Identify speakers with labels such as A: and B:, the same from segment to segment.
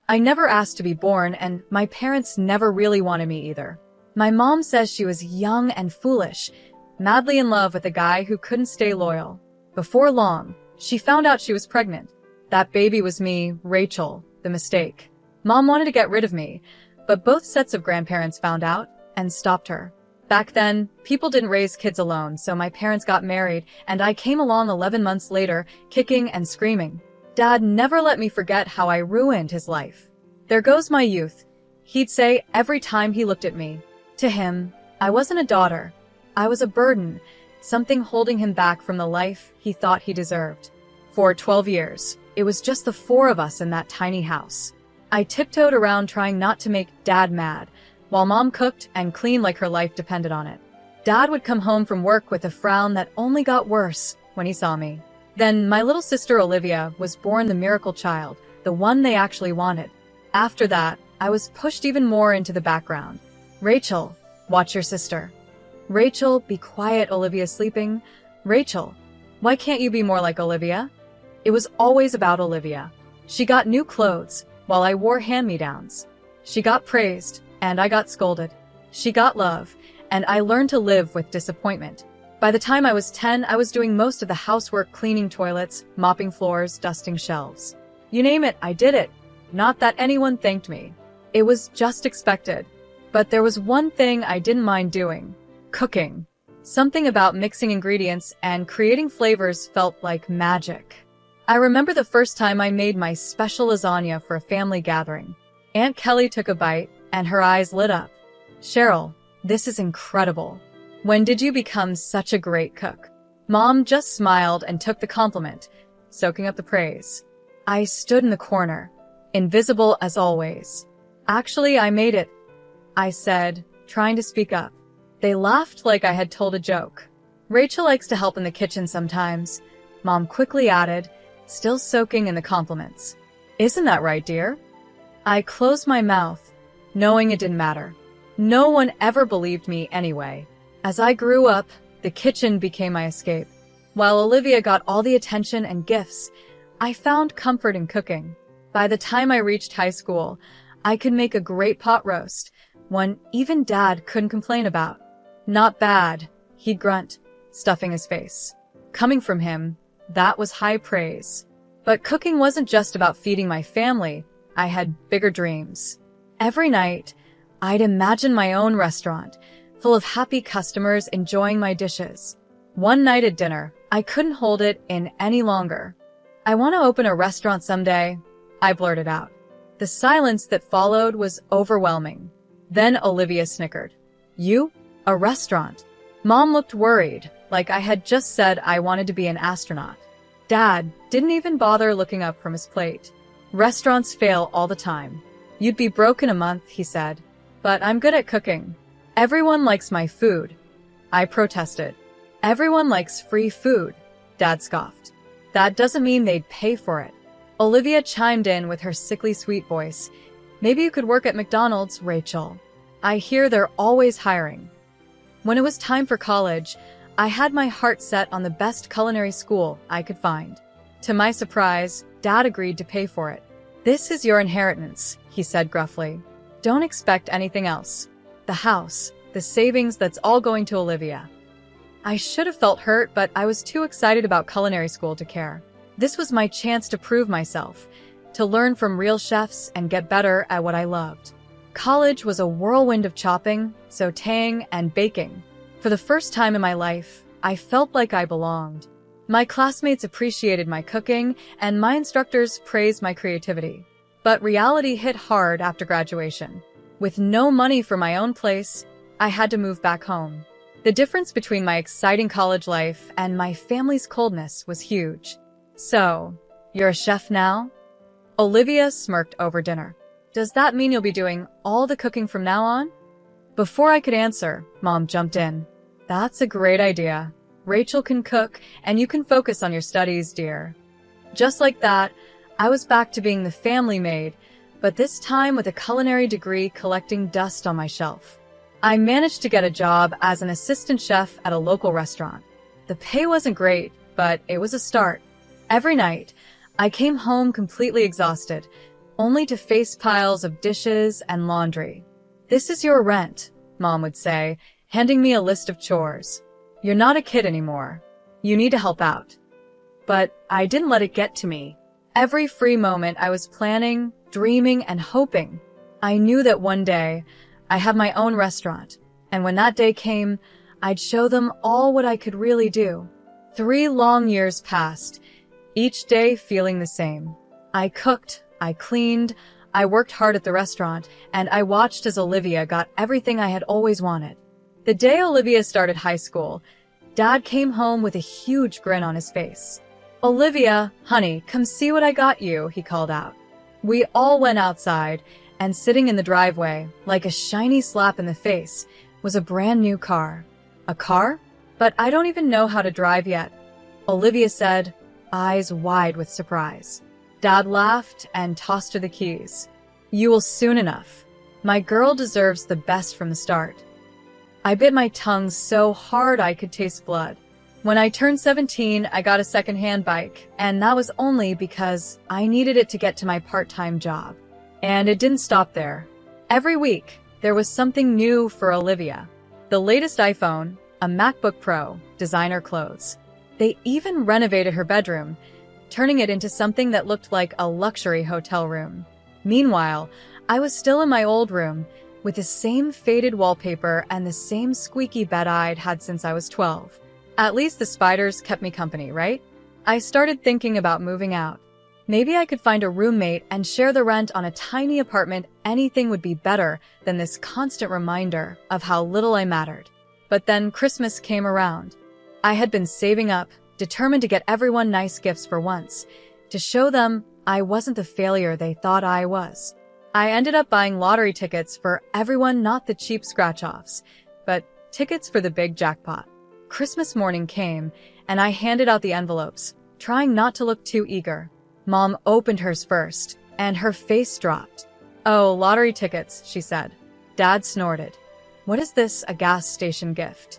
A: I never asked to be born, and my parents never really wanted me either. My mom says she was young and foolish, madly in love with a guy who couldn't stay loyal. Before long, she found out she was pregnant. That baby was me, Rachel, the mistake. Mom wanted to get rid of me, but both sets of grandparents found out and stopped her. Back then, people didn't raise kids alone, so my parents got married, and I came along 11 months later, kicking and screaming. Dad never let me forget how I ruined his life. There goes my youth, he'd say every time he looked at me. To him, I wasn't a daughter. I was a burden, something holding him back from the life he thought he deserved. For 12 years, it was just the four of us in that tiny house. I tiptoed around trying not to make Dad mad, while Mom cooked and cleaned like her life depended on it. Dad would come home from work with a frown that only got worse when he saw me. Then my little sister Olivia was born the miracle child, the one they actually wanted. After that, I was pushed even more into the background. Rachel, watch your sister. Rachel, be quiet, Olivia's sleeping. Rachel, why can't you be more like Olivia? It was always about Olivia. She got new clothes, while I wore hand-me-downs. She got praised, and I got scolded. She got love, and I learned to live with disappointment. By the time I was 10, I was doing most of the housework, cleaning toilets, mopping floors, dusting shelves. You name it, I did it. Not that anyone thanked me. It was just expected. But there was one thing I didn't mind doing. Cooking. Something about mixing ingredients and creating flavors felt like magic. I remember the first time I made my special lasagna for a family gathering. Aunt Kelly took a bite, and her eyes lit up. Cheryl, this is incredible. When did you become such a great cook? Mom just smiled and took the compliment, soaking up the praise. I stood in the corner, invisible as always. Actually, I made it, I said, trying to speak up. They laughed like I had told a joke. Rachel likes to help in the kitchen sometimes, Mom quickly added, still soaking in the compliments. Isn't that right, dear? I closed my mouth, knowing it didn't matter. No one ever believed me anyway. As I grew up, the kitchen became my escape. While Olivia got all the attention and gifts, I found comfort in cooking. By the time I reached high school, I could make a great pot roast, one even Dad couldn't complain about. Not bad, he'd grunt, stuffing his face. Coming from him, that was high praise. But cooking wasn't just about feeding my family. I had bigger dreams. Every night, I'd imagine my own restaurant, full of happy customers enjoying my dishes. One night at dinner, I couldn't hold it in any longer. I want to open a restaurant someday, I blurted out. The silence that followed was overwhelming. Then Olivia snickered. You? A restaurant? Mom looked worried, like I had just said I wanted to be an astronaut. Dad didn't even bother looking up from his plate. Restaurants fail all the time. You'd be broke in a month, he said. But I'm good at cooking. Everyone likes my food, I protested. Everyone likes free food, Dad scoffed. That doesn't mean they'd pay for it. Olivia chimed in with her sickly sweet voice. Maybe you could work at McDonald's, Rachel. I hear they're always hiring. When it was time for college, I had my heart set on the best culinary school I could find. To my surprise, Dad agreed to pay for it. This is your inheritance, he said gruffly. Don't expect anything else. The house, the savings, that's all going to Olivia. I should have felt hurt, but I was too excited about culinary school to care. This was my chance to prove myself, to learn from real chefs and get better at what I loved. College was a whirlwind of chopping, sautéing, and baking. For the first time in my life, I felt like I belonged. My classmates appreciated my cooking, and my instructors praised my creativity. But reality hit hard after graduation. With no money for my own place, I had to move back home. The difference between my exciting college life and my family's coldness was huge. So, you're a chef now? Olivia smirked over dinner. Does that mean you'll be doing all the cooking from now on? Before I could answer, Mom jumped in. That's a great idea. Rachel can cook, and you can focus on your studies, dear. Just like that, I was back to being the family maid, but this time with a culinary degree collecting dust on my shelf. I managed to get a job as an assistant chef at a local restaurant. The pay wasn't great, but it was a start. Every night, I came home completely exhausted, only to face piles of dishes and laundry. "This is your rent," Mom would say, handing me a list of chores. "You're not a kid anymore. You need to help out." But I didn't let it get to me. Every free moment I was planning, dreaming, and hoping. I knew that one day I'd have my own restaurant, and when that day came, I'd show them all what I could really do. 3 long years passed, each day feeling the same. I cooked, I cleaned, I worked hard at the restaurant, and I watched as Olivia got everything I had always wanted. The day Olivia started high school, Dad came home with a huge grin on his face. "Olivia, honey, come see what I got you," he called out. We all went outside, and sitting in the driveway, like a shiny slap in the face, was a brand new car. "A car? But I don't even know how to drive yet," Olivia said, eyes wide with surprise. Dad laughed and tossed her the keys. "You will soon enough. My girl deserves the best from the start." I bit my tongue so hard I could taste blood. When I turned 17, I got a second-hand bike, and that was only because I needed it to get to my part-time job. And it didn't stop there. Every week, there was something new for Olivia. The latest iPhone, a MacBook Pro, designer clothes. They even renovated her bedroom, turning it into something that looked like a luxury hotel room. Meanwhile, I was still in my old room, with the same faded wallpaper and the same squeaky bed I'd had since I was 12. At least the spiders kept me company, right? I started thinking about moving out. Maybe I could find a roommate and share the rent on a tiny apartment. Anything would be better than this constant reminder of how little I mattered. But then Christmas came around. I had been saving up, determined to get everyone nice gifts for once, to show them I wasn't the failure they thought I was. I ended up buying lottery tickets for everyone, not the cheap scratch-offs, but tickets for the big jackpot. Christmas morning came, and I handed out the envelopes, trying not to look too eager. Mom opened hers first, and her face dropped. "Oh, lottery tickets," she said. Dad snorted. "What is this, a gas station gift?"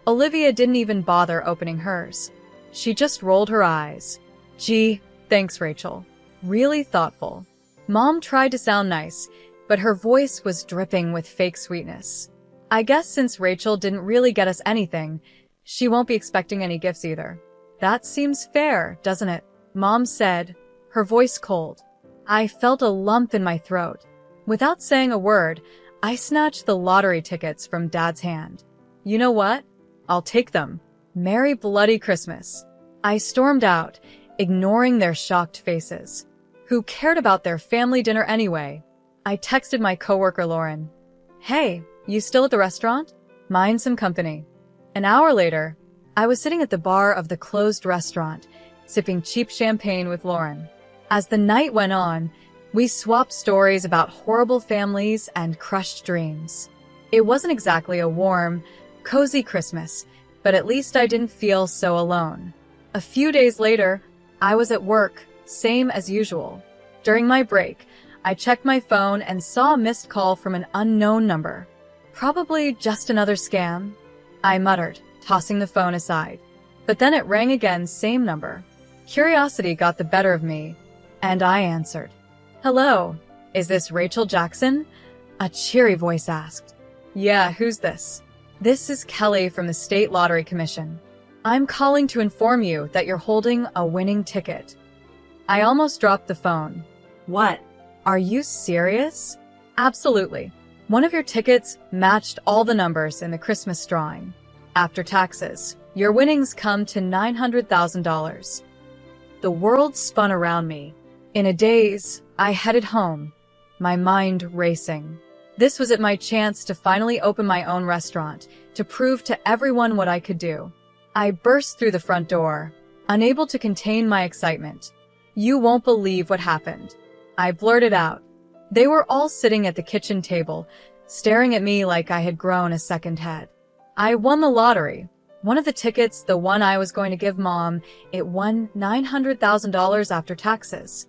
A: Olivia didn't even bother opening hers. She just rolled her eyes. "Gee, thanks, Rachel. Really thoughtful." Mom tried to sound nice, but her voice was dripping with fake sweetness. "I guess since Rachel didn't really get us anything, she won't be expecting any gifts either." "That seems fair, doesn't it?" Mom said, her voice cold. I felt a lump in my throat. Without saying a word, I snatched the lottery tickets from Dad's hand. "You know what? I'll take them. Merry bloody Christmas." I stormed out, ignoring their shocked faces. Who cared about their family dinner anyway? I texted my coworker Lauren. "Hey, you still at the restaurant? Mind some company." An hour later, I was sitting at the bar of the closed restaurant, sipping cheap champagne with Lauren. As the night went on, we swapped stories about horrible families and crushed dreams. It wasn't exactly a warm, cozy Christmas, but at least I didn't feel so alone. A few days later, I was at work, same as usual. During my break, I checked my phone and saw a missed call from an unknown number. Probably just another scam, I muttered, tossing the phone aside. But then it rang again, same number. Curiosity got the better of me, and I answered. "Hello, is this Rachel Jackson?" A cheery voice asked. "Yeah, who's this?" "This is Kelly from the State Lottery Commission. I'm calling to inform you that you're holding a winning ticket." I almost dropped the phone. "What? Are you serious?" "Absolutely. One of your tickets matched all the numbers in the Christmas drawing. After taxes, your winnings come to $900,000. The world spun around me. In a daze, I headed home, my mind racing. This was my chance to finally open my own restaurant, to prove to everyone what I could do. I burst through the front door, unable to contain my excitement. "You won't believe what happened," I blurted out. They were all sitting at the kitchen table, staring at me like I had grown a second head. I won the lottery. One of the tickets, the one I was going to give Mom, it won $900,000 after taxes.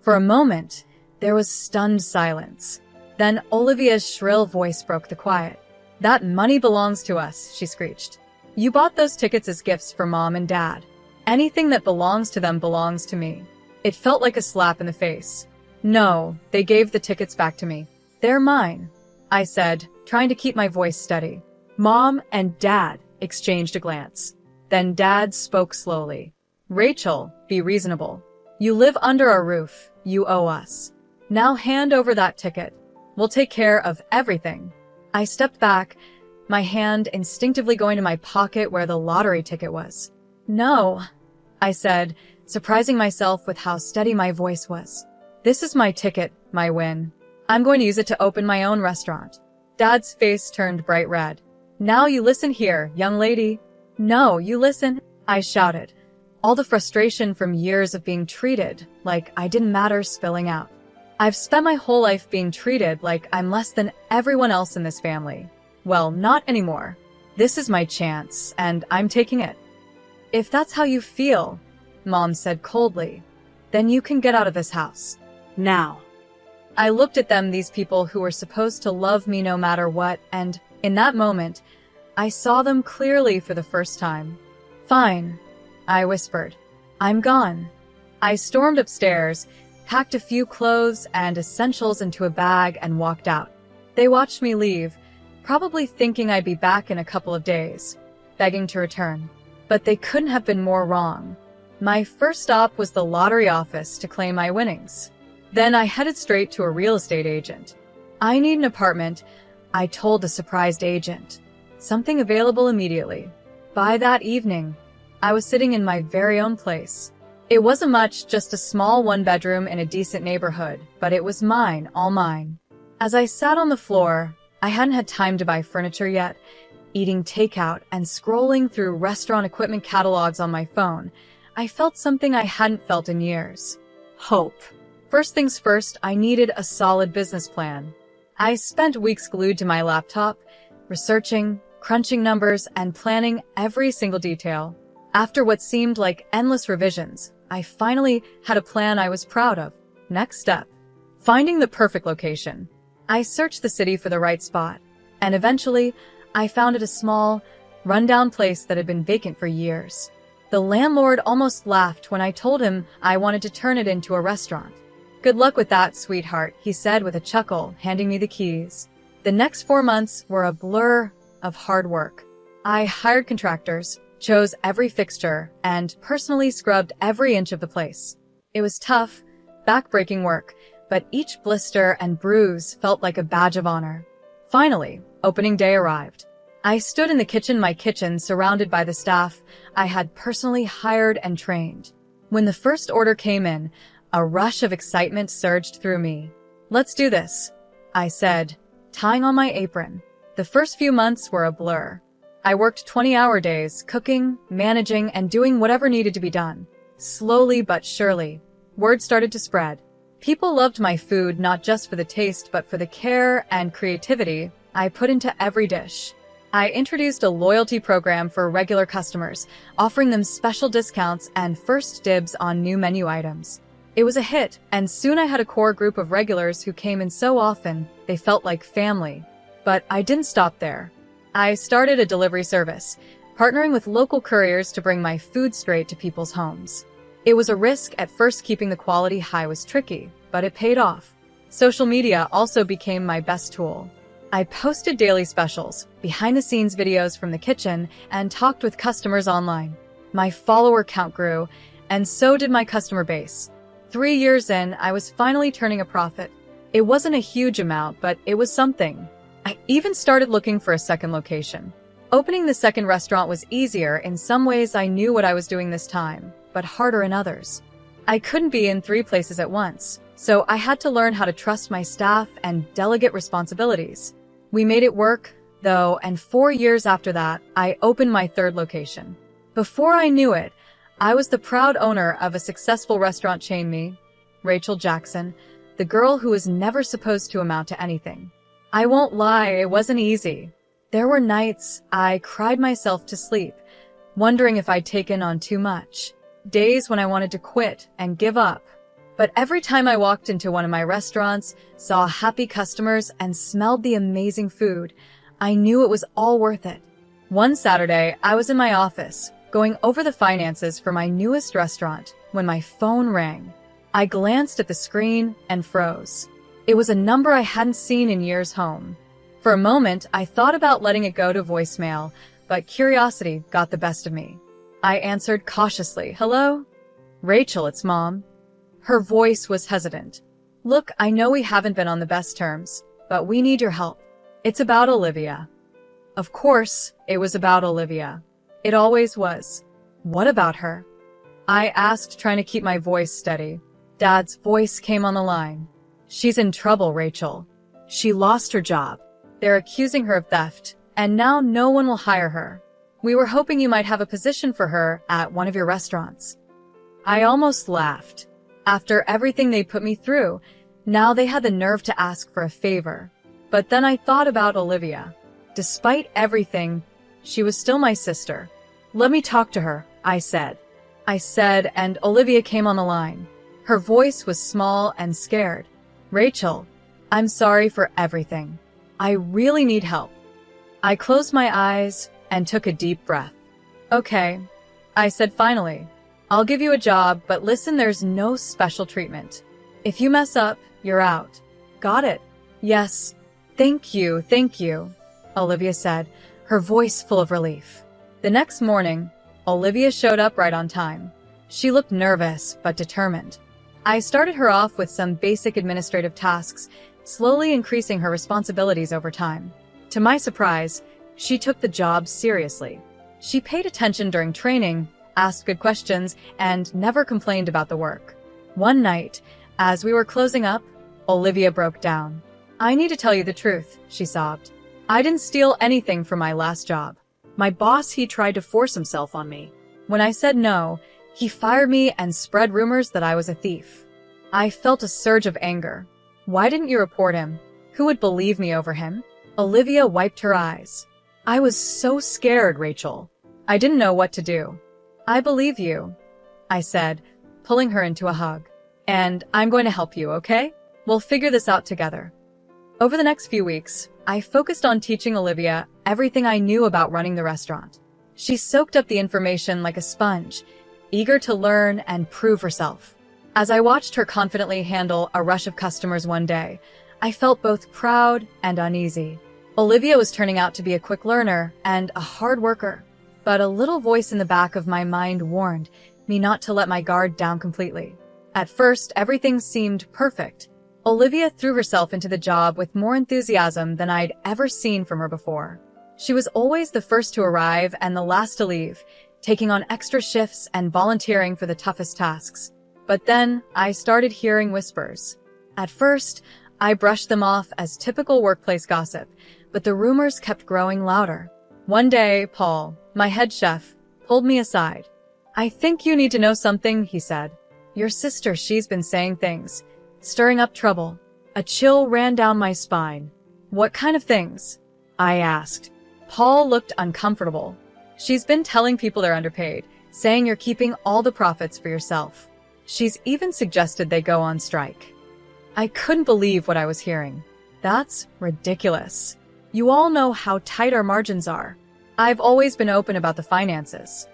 A: For a moment, there was stunned silence. Then Olivia's shrill voice broke the quiet. "That money belongs to us," she screeched. "You bought those tickets as gifts for Mom and Dad. Anything that belongs to them belongs to me." It felt like a slap in the face. No, they gave the tickets back to me. They're mine, I said, trying to keep my voice steady. Mom and Dad exchanged a glance. Then Dad spoke slowly. Rachel, be reasonable. You live under our roof. You owe us. Now hand over that ticket. We'll take care of everything. I stepped back, my hand instinctively going to my pocket where the lottery ticket was. No, I said, surprising myself with how steady my voice was. This is my ticket, my win. I'm going to use it to open my own restaurant. Dad's face turned bright red. Now you listen here, young lady. No, you listen, I shouted, all the frustration from years of being treated like I didn't matter spilling out. I've spent my whole life being treated like I'm less than everyone else in this family. Well, not anymore. This is my chance, and I'm taking it. If that's how you feel, Mom said coldly, then you can get out of this house. Now. I looked at them, these people who were supposed to love me no matter what, and in that moment, I saw them clearly for the first time. Fine, I whispered. I'm gone. I stormed upstairs, packed a few clothes and essentials into a bag, and walked out. They watched me leave, probably thinking I'd be back in a couple of days, begging to return. But they couldn't have been more wrong. My first stop was the lottery office to claim my winnings. Then I headed straight to a real estate agent. I need an apartment, I told the surprised agent. Something available immediately. By that evening, I was sitting in my very own place. It wasn't much, just a small one-bedroom in a decent neighborhood, but it was mine, all mine. As I sat on the floor, I hadn't had time to buy furniture yet, eating takeout and scrolling through restaurant equipment catalogs on my phone, I felt something I hadn't felt in years. Hope. First things first, I needed a solid business plan. I spent weeks glued to my laptop, researching, crunching numbers, and planning every single detail. After what seemed like endless revisions, I finally had a plan I was proud of. Next step. Finding the perfect location. I searched the city for the right spot, and eventually, I found it a small, rundown place that had been vacant for years. The landlord almost laughed when I told him I wanted to turn it into a restaurant. Good luck with that, sweetheart, he said with a chuckle, handing me the keys. The next 4 months were a blur of hard work. I hired contractors, chose every fixture, and personally scrubbed every inch of the place. It was tough, back-breaking work, but each blister and bruise felt like a badge of honor. Finally, opening day arrived. I stood in the kitchen, my kitchen, surrounded by the staff I had personally hired and trained. When the first order came in, a rush of excitement surged through me. Let's do this, I said, tying on my apron. The first few months were a blur. I worked 20-hour days, cooking, managing, and doing whatever needed to be done. Slowly but surely, word started to spread. People loved my food not just for the taste but for the care and creativity I put into every dish. I introduced a loyalty program for regular customers, offering them special discounts and first dibs on new menu items. It was a hit, and soon I had a core group of regulars who came in so often they felt like family. But I didn't stop there. I started a delivery service, partnering with local couriers to bring my food straight to people's homes. It was a risk at first. Keeping the quality high was tricky, but it paid off. Social media also became my best tool. I posted daily specials, behind-the-scenes videos from the kitchen, and talked with customers online. My follower count grew, and so did my customer base. 3 years in, I was finally turning a profit. It wasn't a huge amount, but it was something. I even started looking for a second location. Opening the second restaurant was easier. In some ways, I knew what I was doing this time, but harder in others. I couldn't be in 3 places at once, so I had to learn how to trust my staff and delegate responsibilities. We made it work, though, and 4 years after that, I opened my third location. Before I knew it, I was the proud owner of a successful restaurant chain. Me, Rachel Jackson, the girl who was never supposed to amount to anything. I won't lie, it wasn't easy. There were nights I cried myself to sleep, wondering if I'd taken on too much. Days when I wanted to quit and give up. But every time I walked into one of my restaurants, saw happy customers, and smelled the amazing food, I knew it was all worth it. One Saturday, I was in my office, going over the finances for my newest restaurant, when my phone rang. I glanced at the screen and froze. It was a number I hadn't seen in years home. For a moment, I thought about letting it go to voicemail, but curiosity got the best of me. I answered cautiously, "Hello? Rachel, it's Mom." Her voice was hesitant. "Look, I know we haven't been on the best terms, but we need your help. It's about Olivia." Of course, it was about Olivia. It always was. "What about her?" I asked, trying to keep my voice steady. Dad's voice came on the line. "She's in trouble, Rachel. She lost her job. They're accusing her of theft, and now no one will hire her. We were hoping you might have a position for her at one of your restaurants." I almost laughed. After everything they put me through, now they had the nerve to ask for a favor. But then I thought about Olivia. Despite everything, she was still my sister. "Let me talk to her," I said, and Olivia came on the line. Her voice was small and scared. "Rachel, I'm sorry for everything. I really need help." I closed my eyes and took a deep breath. "Okay," I said finally. "I'll give you a job, but listen, there's no special treatment. If you mess up, you're out. Got it?" "Yes. Thank you, Olivia said, her voice full of relief. The next morning, Olivia showed up right on time. She looked nervous but determined. I started her off with some basic administrative tasks, slowly increasing her responsibilities over time. To my surprise, she took the job seriously. She paid attention during training, asked good questions, and never complained about the work. One night, as we were closing up, Olivia broke down. "I need to tell you the truth," she sobbed. "I didn't steal anything from my last job. My boss, he tried to force himself on me. When I said no, he fired me and spread rumors that I was a thief." I felt a surge of anger. "Why didn't you report him? Who would believe me over him?" Olivia wiped her eyes. "I was so scared, Rachel. I didn't know what to do." "I believe you," I said, pulling her into a hug. "And I'm going to help you, okay? We'll figure this out together." Over the next few weeks, I focused on teaching Olivia everything I knew about running the restaurant. She soaked up the information like a sponge, eager to learn and prove herself. As I watched her confidently handle a rush of customers one day, I felt both proud and uneasy. Olivia was turning out to be a quick learner and a hard worker, but a little voice in the back of my mind warned me not to let my guard down completely. At first, everything seemed perfect. Olivia threw herself into the job with more enthusiasm than I'd ever seen from her before. She was always the first to arrive and the last to leave, taking on extra shifts and volunteering for the toughest tasks. But then I started hearing whispers. At first, I brushed them off as typical workplace gossip, but the rumors kept growing louder. One day, Paul, my head chef, pulled me aside. "I think you need to know something," he said. "Your sister, she's been saying things, stirring up trouble." A chill ran down my spine. "What kind of things?" I asked. Paul looked uncomfortable. "She's been telling people they're underpaid, saying you're keeping all the profits for yourself. She's even suggested they go on strike." I couldn't believe what I was hearing. "That's ridiculous. You all know how tight our margins are. I've always been open about the finances."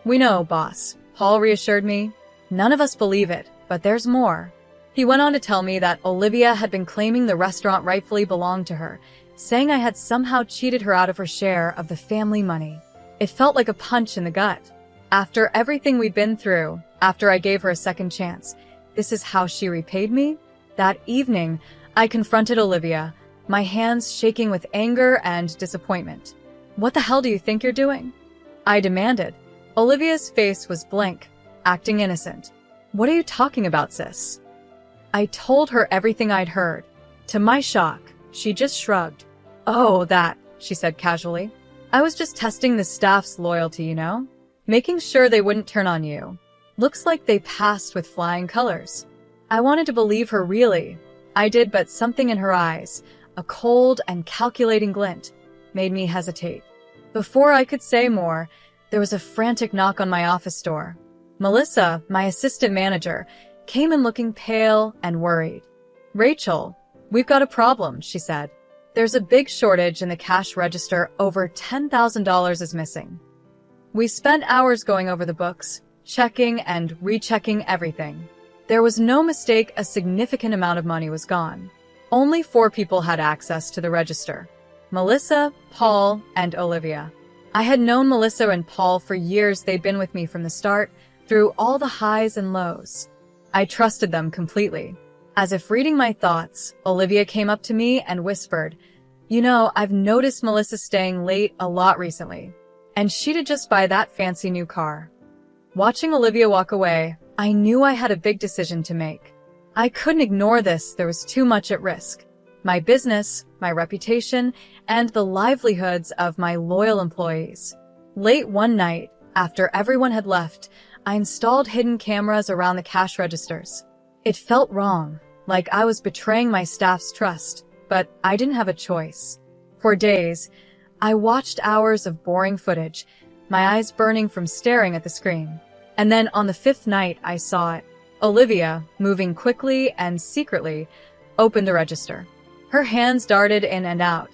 A: "We know, boss," Paul reassured me. "None of us believe it, but there's more." He went on to tell me that Olivia had been claiming the restaurant rightfully belonged to her, saying I had somehow cheated her out of her share of the family money. It felt like a punch in the gut. After everything we'd been through, after I gave her a second chance, this is how she repaid me? That evening, I confronted Olivia, my hands shaking with anger and disappointment. "What the hell do you think you're doing?" I demanded. Olivia's face was blank, acting innocent. "What are you talking about, sis?" I told her everything I'd heard. To my shock, she just shrugged. "Oh, that," she said casually. "I was just testing the staff's loyalty, you know? Making sure they wouldn't turn on you. Looks like they passed with flying colors." I wanted to believe her, really. I did, but something in her eyes, a cold and calculating glint, made me hesitate. Before I could say more, there was a frantic knock on my office door. Melissa, my assistant manager, came in looking pale and worried. "Rachel, we've got a problem," she said. "There's a big shortage in the cash register. Over $10,000 is missing." We spent hours going over the books, checking and rechecking everything. There was no mistake, a significant amount of money was gone. Only 4 people had access to the register: Melissa, Paul, and Olivia. I had known Melissa and Paul for years. They'd been with me from the start, through all the highs and lows. I trusted them completely. As if reading my thoughts, Olivia came up to me and whispered, "You know, I've noticed Melissa staying late a lot recently. And she did just buy that fancy new car." Watching Olivia walk away, I knew I had a big decision to make. I couldn't ignore this. There was too much at risk. My business, my reputation, and the livelihoods of my loyal employees. Late one night, after everyone had left, I installed hidden cameras around the cash registers. It felt wrong, like I was betraying my staff's trust, but I didn't have a choice. For days, I watched hours of boring footage, my eyes burning from staring at the screen. And then on the 5th night, I saw it. Olivia, moving quickly and secretly, opened the register. Her hands darted in and out,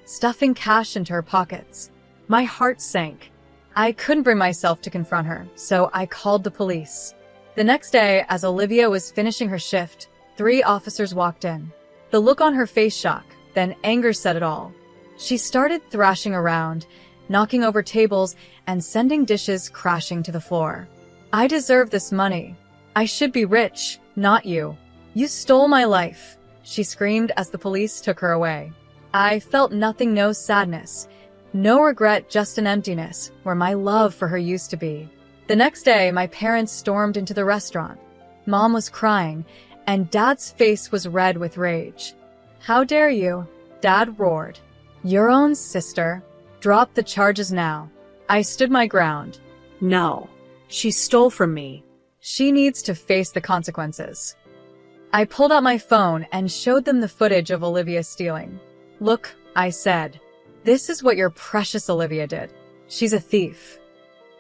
A: stuffing cash into her pockets. My heart sank. I couldn't bring myself to confront her, so I called the police. The next day, as Olivia was finishing her shift, 3 officers walked in. The look on her face, shock, then anger said it all. She started thrashing around, knocking over tables and sending dishes crashing to the floor. "I deserve this money. I should be rich, not you. You stole my life," she screamed as the police took her away. I felt nothing, no sadness, no regret, just an emptiness where my love for her used to be. The next day, my parents stormed into the restaurant. Mom was crying, and Dad's face was red with rage. "How dare you?" Dad roared. "Your own sister. Drop the charges now." I stood my ground.
B: "No. She stole from me.
A: She needs to face the consequences." I pulled out my phone and showed them the footage of Olivia stealing. "Look," I said. "This is what your precious Olivia did. She's a thief."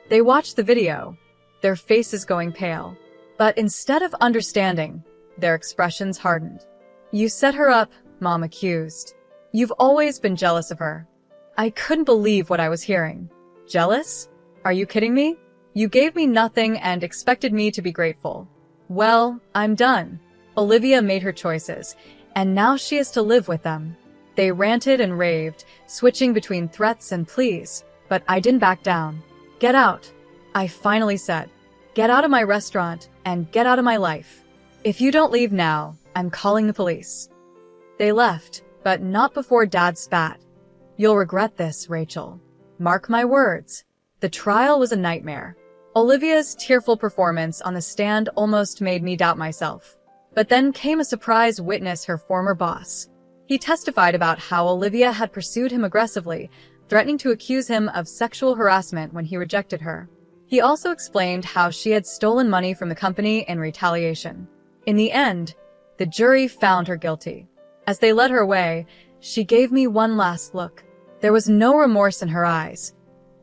A: They watched the video, their faces going pale. But instead of understanding, their expressions hardened. "You set her up," Mom accused. "You've always been jealous of her." I couldn't believe what I was hearing. Jealous? Are you kidding me? You gave me nothing and expected me to be grateful. Well, I'm done. Olivia made her choices, and now she has to live with them. They ranted and raved, switching between threats and pleas, but I didn't back down. "Get out," I finally said. "Get out of my restaurant and get out of my life. If you don't leave now, I'm calling the police." They left, but not before Dad spat. "You'll regret this, Rachel. Mark my words." The trial was a nightmare. Olivia's tearful performance on the stand almost made me doubt myself. But then came a surprise witness, her former boss. He testified about how Olivia had pursued him aggressively, threatening to accuse him of sexual harassment when he rejected her. He also explained how she had stolen money from the company in retaliation. In the end, the jury found her guilty. As they led her away, she gave me one last look. There was no remorse in her eyes,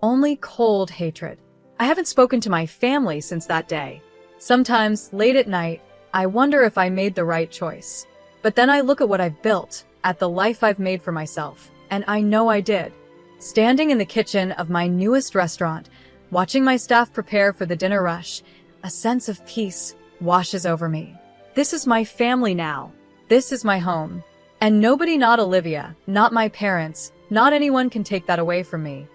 A: only cold hatred. I haven't spoken to my family since that day. Sometimes, late at night, I wonder if I made the right choice. But then I look at what I've built, at the life I've made for myself, and I know I did. Standing in the kitchen of my newest restaurant, watching my staff prepare for the dinner rush, a sense of peace washes over me. This is my family now. This is my home. And nobody, not Olivia, not my parents, not anyone can take that away from me.